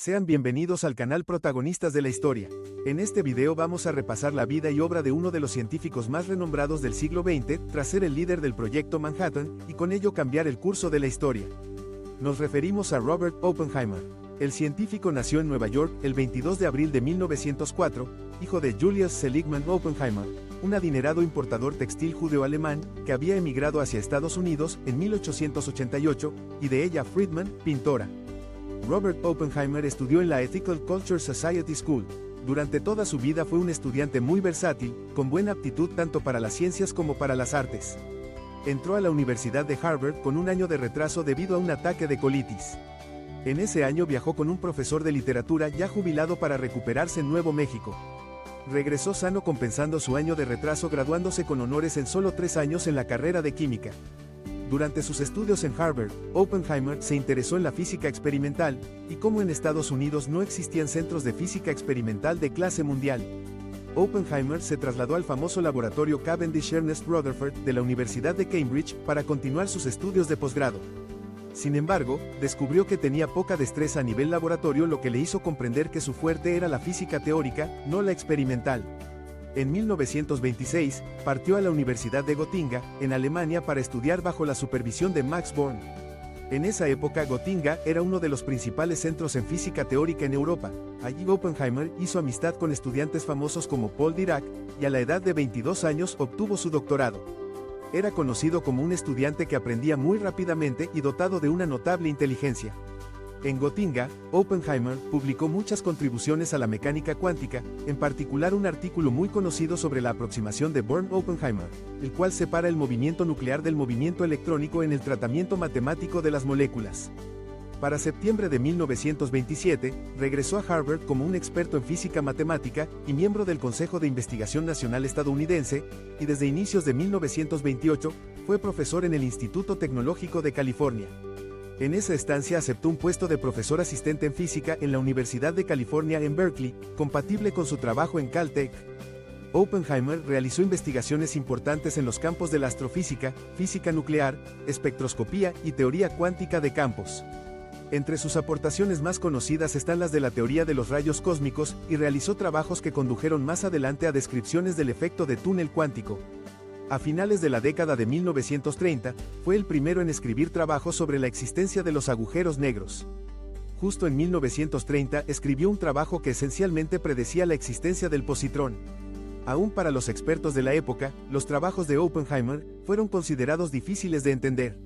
Sean bienvenidos al canal Protagonistas de la Historia. En este video vamos a repasar la vida y obra de uno de los científicos más renombrados del siglo XX, tras ser el líder del proyecto Manhattan, y con ello cambiar el curso de la historia. Nos referimos a Robert Oppenheimer. El científico nació en Nueva York el 22 de abril de 1904, hijo de Julius Seligman Oppenheimer, un adinerado importador textil judeo-alemán que había emigrado hacia Estados Unidos en 1888, y de ella Friedman, pintora. Robert Oppenheimer estudió en la Ethical Culture Society School. Durante toda su vida fue un estudiante muy versátil, con buena aptitud tanto para las ciencias como para las artes. Entró a la Universidad de Harvard con un año de retraso debido a un ataque de colitis. En ese año viajó con un profesor de literatura ya jubilado para recuperarse en Nuevo México. Regresó sano compensando su año de retraso, graduándose con honores en solo 3 años en la carrera de química. Durante sus estudios en Harvard, Oppenheimer se interesó en la física experimental, y como en Estados Unidos no existían centros de física experimental de clase mundial, Oppenheimer se trasladó al famoso laboratorio Cavendish Ernest Rutherford de la Universidad de Cambridge para continuar sus estudios de posgrado. Sin embargo, descubrió que tenía poca destreza a nivel laboratorio, lo que le hizo comprender que su fuerte era la física teórica, no la experimental. En 1926, partió a la Universidad de Gotinga, en Alemania, para estudiar bajo la supervisión de Max Born. En esa época Gotinga era uno de los principales centros en física teórica en Europa. Allí Oppenheimer hizo amistad con estudiantes famosos como Paul Dirac, y a la edad de 22 años obtuvo su doctorado. Era conocido como un estudiante que aprendía muy rápidamente y dotado de una notable inteligencia. En Gotinga, Oppenheimer publicó muchas contribuciones a la mecánica cuántica, en particular un artículo muy conocido sobre la aproximación de Born-Oppenheimer, el cual separa el movimiento nuclear del movimiento electrónico en el tratamiento matemático de las moléculas. Para septiembre de 1927, regresó a Harvard como un experto en física matemática y miembro del Consejo de Investigación Nacional estadounidense, y desde inicios de 1928, fue profesor en el Instituto Tecnológico de California. En esa estancia aceptó un puesto de profesor asistente en física en la Universidad de California en Berkeley, compatible con su trabajo en Caltech. Oppenheimer realizó investigaciones importantes en los campos de la astrofísica, física nuclear, espectroscopía y teoría cuántica de campos. Entre sus aportaciones más conocidas están las de la teoría de los rayos cósmicos, y realizó trabajos que condujeron más adelante a descripciones del efecto de túnel cuántico. A finales de la década de 1930, fue el primero en escribir trabajos sobre la existencia de los agujeros negros. Justo en 1930 escribió un trabajo que esencialmente predecía la existencia del positrón. Aún para los expertos de la época, los trabajos de Oppenheimer fueron considerados difíciles de entender.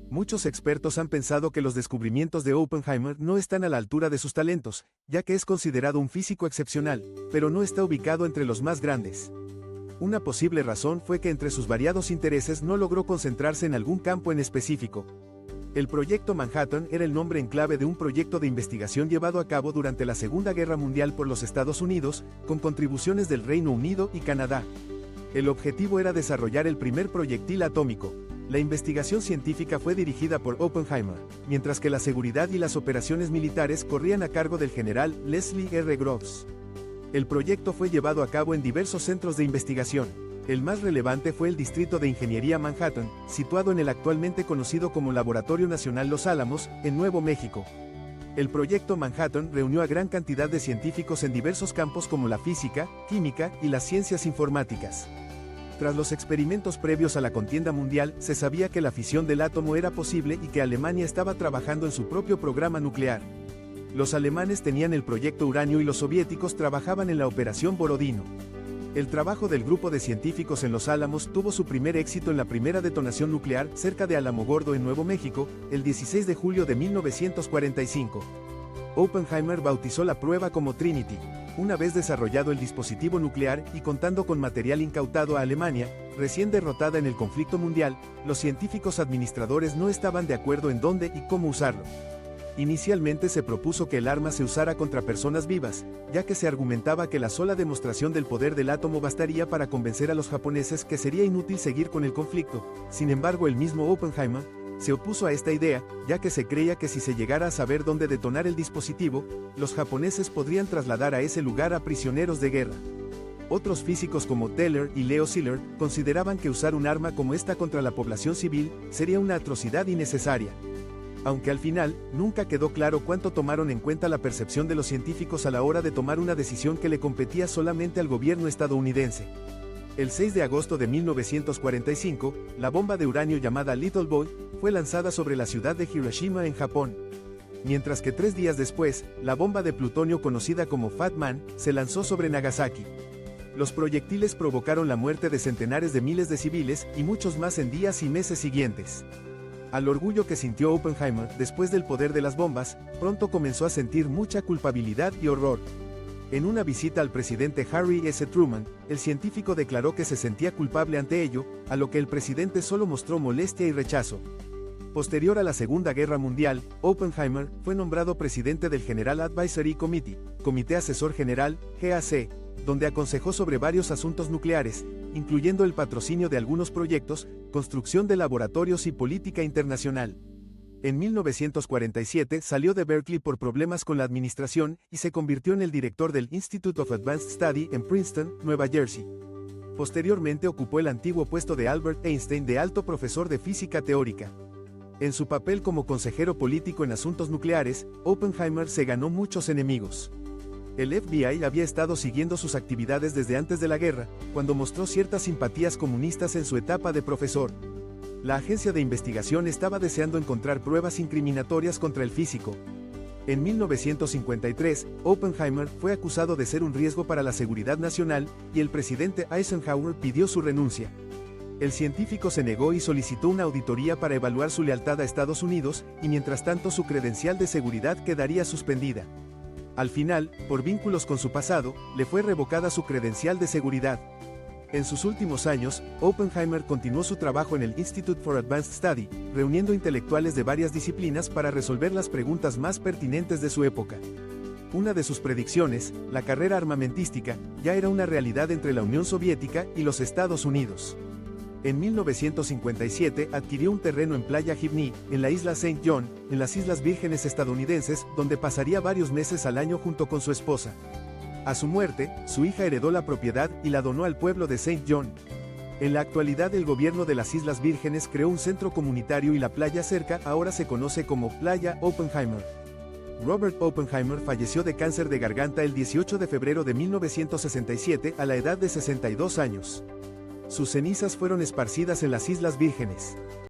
Muchos expertos han pensado que los descubrimientos de Oppenheimer no están a la altura de sus talentos, ya que es considerado un físico excepcional, pero no está ubicado entre los más grandes. Una posible razón fue que entre sus variados intereses no logró concentrarse en algún campo en específico. El Proyecto Manhattan era el nombre en clave de un proyecto de investigación llevado a cabo durante la Segunda Guerra Mundial por los Estados Unidos, con contribuciones del Reino Unido y Canadá. El objetivo era desarrollar el primer proyectil atómico. La investigación científica fue dirigida por Oppenheimer, mientras que la seguridad y las operaciones militares corrían a cargo del general Leslie R. Groves. El proyecto fue llevado a cabo en diversos centros de investigación. El más relevante fue el Distrito de Ingeniería Manhattan, situado en el actualmente conocido como Laboratorio Nacional Los Álamos, en Nuevo México. El proyecto Manhattan reunió a gran cantidad de científicos en diversos campos como la física, química y las ciencias informáticas. Tras los experimentos previos a la contienda mundial, se sabía que la fisión del átomo era posible y que Alemania estaba trabajando en su propio programa nuclear. Los alemanes tenían el proyecto Uranio y los soviéticos trabajaban en la Operación Borodino. El trabajo del grupo de científicos en Los Álamos tuvo su primer éxito en la primera detonación nuclear cerca de Alamogordo en Nuevo México, el 16 de julio de 1945. Oppenheimer bautizó la prueba como Trinity. Una vez desarrollado el dispositivo nuclear y contando con material incautado a Alemania, recién derrotada en el conflicto mundial, los científicos administradores no estaban de acuerdo en dónde y cómo usarlo. Inicialmente se propuso que el arma se usara contra personas vivas, ya que se argumentaba que la sola demostración del poder del átomo bastaría para convencer a los japoneses que sería inútil seguir con el conflicto. Sin embargo, el mismo Oppenheimer se opuso a esta idea, ya que se creía que si se llegara a saber dónde detonar el dispositivo, los japoneses podrían trasladar a ese lugar a prisioneros de guerra. Otros físicos como Teller y Leo Szilard consideraban que usar un arma como esta contra la población civil sería una atrocidad innecesaria. Aunque al final, nunca quedó claro cuánto tomaron en cuenta la percepción de los científicos a la hora de tomar una decisión que le competía solamente al gobierno estadounidense. El 6 de agosto de 1945, la bomba de uranio llamada Little Boy fue lanzada sobre la ciudad de Hiroshima en Japón. Mientras que 3 días después, la bomba de plutonio conocida como Fat Man se lanzó sobre Nagasaki. Los proyectiles provocaron la muerte de centenares de miles de civiles y muchos más en días y meses siguientes. Al orgullo que sintió Oppenheimer después del poder de las bombas, pronto comenzó a sentir mucha culpabilidad y horror. En una visita al presidente Harry S. Truman, el científico declaró que se sentía culpable ante ello, a lo que el presidente solo mostró molestia y rechazo. Posterior a la Segunda Guerra Mundial, Oppenheimer fue nombrado presidente del General Advisory Committee, Comité Asesor General, GAC, donde aconsejó sobre varios asuntos nucleares, incluyendo el patrocinio de algunos proyectos, construcción de laboratorios y política internacional. En 1947 salió de Berkeley por problemas con la administración y se convirtió en el director del Institute of Advanced Study en Princeton, Nueva Jersey. Posteriormente ocupó el antiguo puesto de Albert Einstein de alto profesor de física teórica. En su papel como consejero político en asuntos nucleares, Oppenheimer se ganó muchos enemigos. El FBI había estado siguiendo sus actividades desde antes de la guerra, cuando mostró ciertas simpatías comunistas en su etapa de profesor. La agencia de investigación estaba deseando encontrar pruebas incriminatorias contra el físico. En 1953, Oppenheimer fue acusado de ser un riesgo para la seguridad nacional, y el presidente Eisenhower pidió su renuncia. El científico se negó y solicitó una auditoría para evaluar su lealtad a Estados Unidos, y mientras tanto su credencial de seguridad quedaría suspendida. Al final, por vínculos con su pasado, le fue revocada su credencial de seguridad. En sus últimos años, Oppenheimer continuó su trabajo en el Institute for Advanced Study, reuniendo intelectuales de varias disciplinas para resolver las preguntas más pertinentes de su época. Una de sus predicciones, la carrera armamentística, ya era una realidad entre la Unión Soviética y los Estados Unidos. En 1957 adquirió un terreno en Playa Gibney, en la isla St. John, en las Islas Vírgenes estadounidenses, donde pasaría varios meses al año junto con su esposa. A su muerte, su hija heredó la propiedad y la donó al pueblo de St. John. En la actualidad el gobierno de las Islas Vírgenes creó un centro comunitario y la playa cerca ahora se conoce como Playa Oppenheimer. Robert Oppenheimer falleció de cáncer de garganta el 18 de febrero de 1967 a la edad de 62 años. Sus cenizas fueron esparcidas en las Islas Vírgenes.